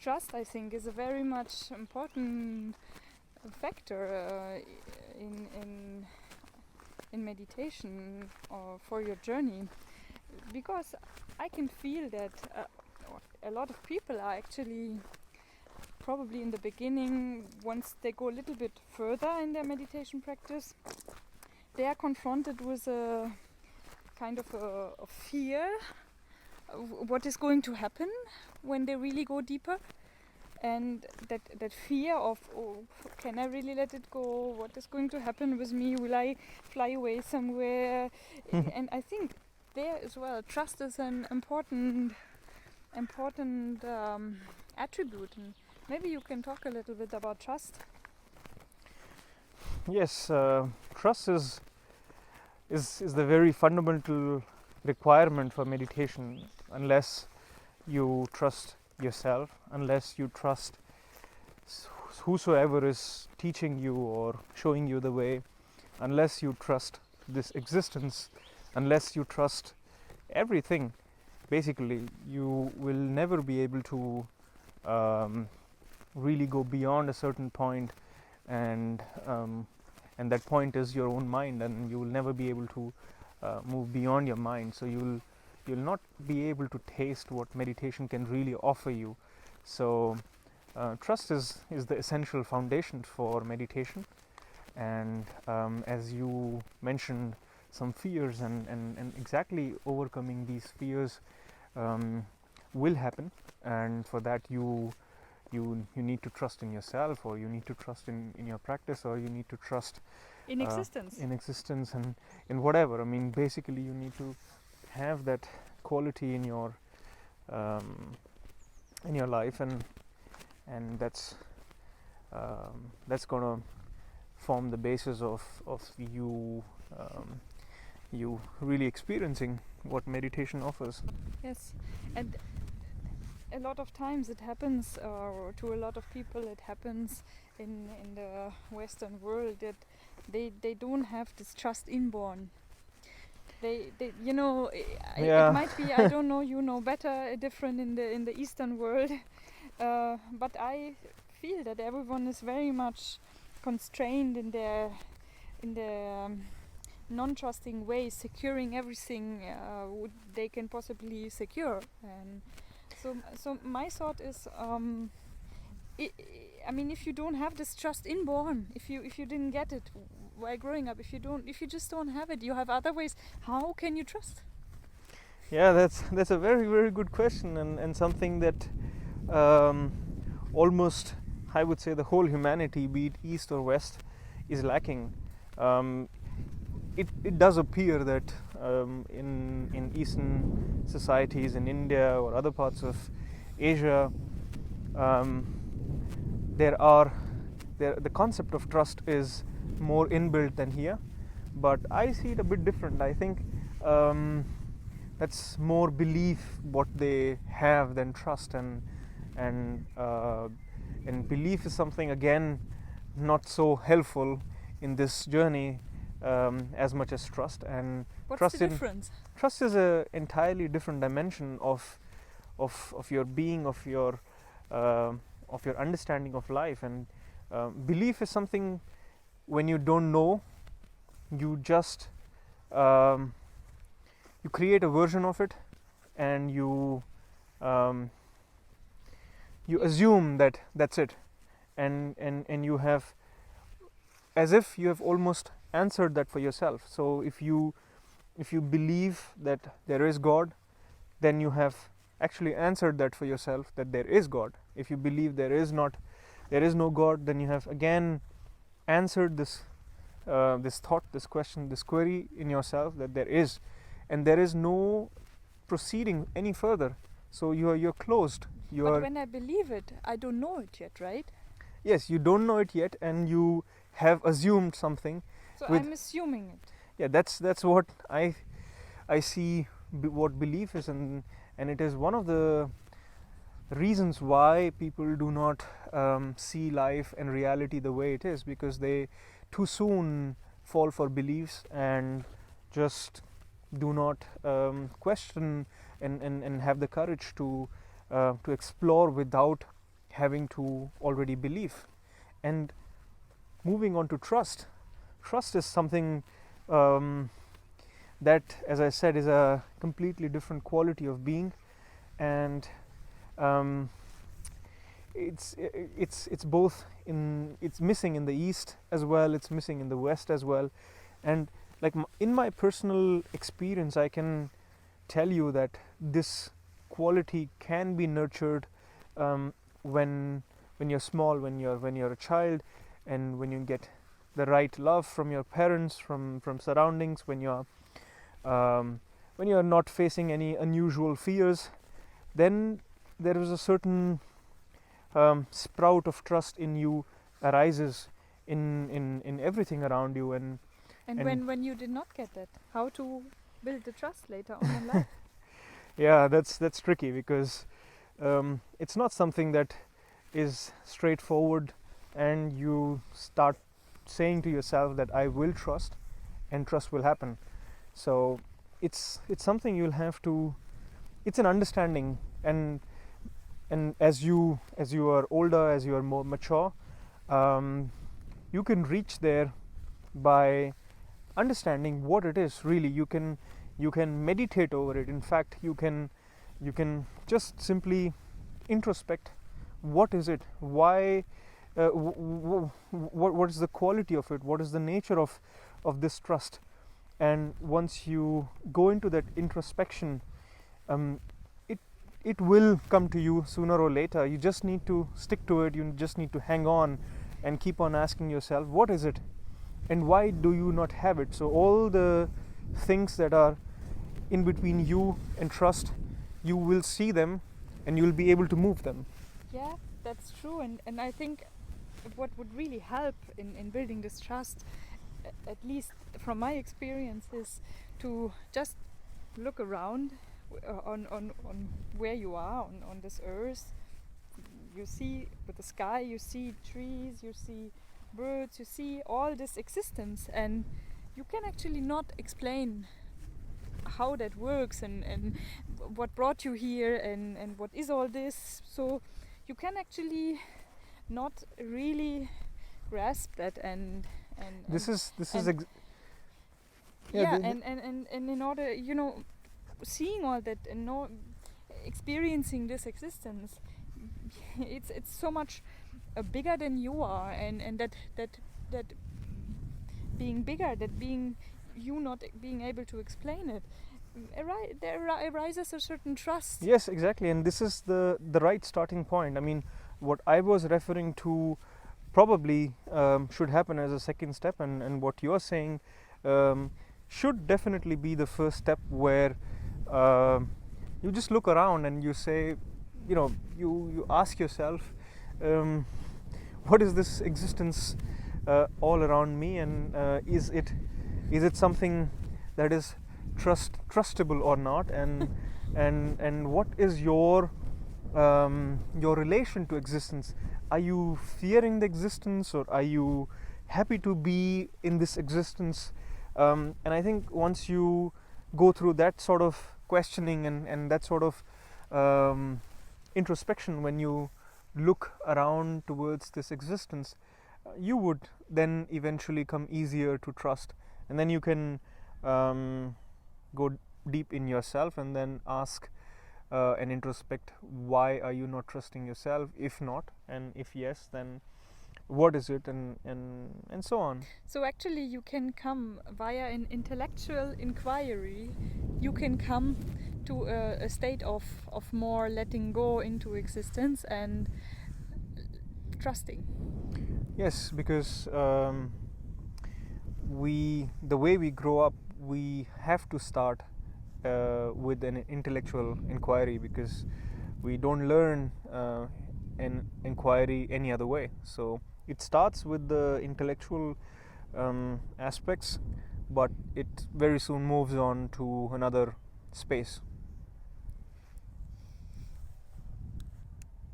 trust, I think, is a very much important factor in meditation or for your journey, because I can feel that a lot of people are actually probably in the beginning, once they go a little bit further in their meditation practice, they are confronted with a kind of a fear of what is going to happen when they really go deeper, and that fear of, oh, can I really let it go? What is going to happen with me? Will I fly away somewhere? And I think there as well, trust is an important attribute. And maybe you can talk a little bit about trust. Yes, trust is the very fundamental requirement for meditation. Unless you trust yourself, unless you trust whosoever is teaching you or showing you the way, unless you trust this existence, unless you trust everything, basically you will never be able to really go beyond a certain point, and that point is your own mind, and you will never be able to move beyond your mind. So you'll not be able to taste what meditation can really offer you. So trust is the essential foundation for meditation. And as you mentioned, some fears, and exactly overcoming these fears will happen, and for that you need to trust in yourself, or you need to trust in your practice, or you need to trust in existence and in whatever. I mean, basically you need to have that quality in your life, and that's gonna form the basis of you really experiencing what meditation offers. Yes, and a lot of times it happens, or to a lot of people it happens in the Western world, that they don't have this trust inborn. They it might be, I don't know, you know better, different in the Eastern world, but I feel that everyone is very much constrained in their non-trusting way, securing everything they can possibly secure. And so my thought is, I mean, if you don't have this trust inborn, if you didn't get it while growing up, if you just don't have it, you have other ways. How can you trust? Yeah, that's a very, very good question, and something that almost, I would say, the whole humanity, be it East or West, is lacking. It does appear that in Eastern societies, in India or other parts of Asia, the concept of trust is more inbuilt than here, but I see it a bit different. I think that's more belief what they have than trust, and belief is something, again, not so helpful in this journey as much as trust. And what's the difference? Trust is a entirely different dimension of your being, of your understanding of life. And belief is something, when you don't know, you just you create a version of it, and you assume that that's it, and you have, as if you have almost answered that for yourself. So if you believe that there is God, then you have actually answered that for yourself, that there is God. If you believe there is no God, then you have again answered this thought, this question, this query in yourself, that there is, and there is no proceeding any further. So you're closed. But when I believe it, I don't know it yet, right? Yes, you don't know it yet, and you have assumed something. So I'm assuming it. Yeah, that's what I see what belief is, and it is one of the reasons why people do not see life and reality the way it is, because they too soon fall for beliefs and just do not question and have the courage to explore without having to already believe. And moving on to trust. Trust is something that, as I said, is a completely different quality of being, and it's both it's missing in the East as well, it's missing in the West as well. And like in my personal experience, I can tell you that this quality can be nurtured when you're small, when you're a child, and when you get the right love from your parents, from surroundings, when you're not facing any unusual fears, then there is a certain sprout of trust in you arises in everything around you. And when you did not get that, how to build the trust later on in life? yeah, that's tricky, because it's not something that is straightforward, and you start saying to yourself that I will trust, and trust will happen. So it's something you'll have to, it's an understanding, and as you are older, as you are more mature, you can reach there by understanding what it is really. You can meditate over it. In fact, you can just simply introspect. What is it? Why? What is the quality of it? What is the nature of this trust? And once you go into that introspection, it will come to you sooner or later. You just need to stick to it. You just need to hang on and keep on asking yourself, what is it? And why do you not have it? So all the things that are in between you and trust, you will see them and you'll be able to move them. Yeah, that's true. And I think what would really help in building this trust, at least from my experience, is to just look around on where you are on this earth. You see with the sky, you see trees, you see birds, you see all this existence, and you can actually not explain how that works and what brought you here and what is all this. So you can actually not really grasp that and in order, seeing all that and experiencing this existence, it's so much bigger than you are, and that being bigger, that being you not being able to explain it, there arises a certain trust. Yes, exactly, and this is the right starting point. I mean, what I was referring to probably should happen as a second step, and what you're saying should definitely be the first step, where you just look around and you say, you ask yourself, what is this existence all around me, and is it something that is trustable or not, and what is your relation to existence? Are you fearing the existence, or are you happy to be in this existence? And I think once you go through that sort of questioning and that sort of introspection, when you look around towards this existence, you would then eventually come easier to trust, and then you can go deep in yourself and then ask and introspect, why are you not trusting yourself? If not, and if yes, then what is it, and so on. So actually you can come via an intellectual inquiry, you can come to a state of more letting go into existence and trusting. Yes, because the way we grow up, we have to start with an intellectual inquiry, because we don't learn an inquiry any other way. So it starts with the intellectual aspects, but it very soon moves on to another space.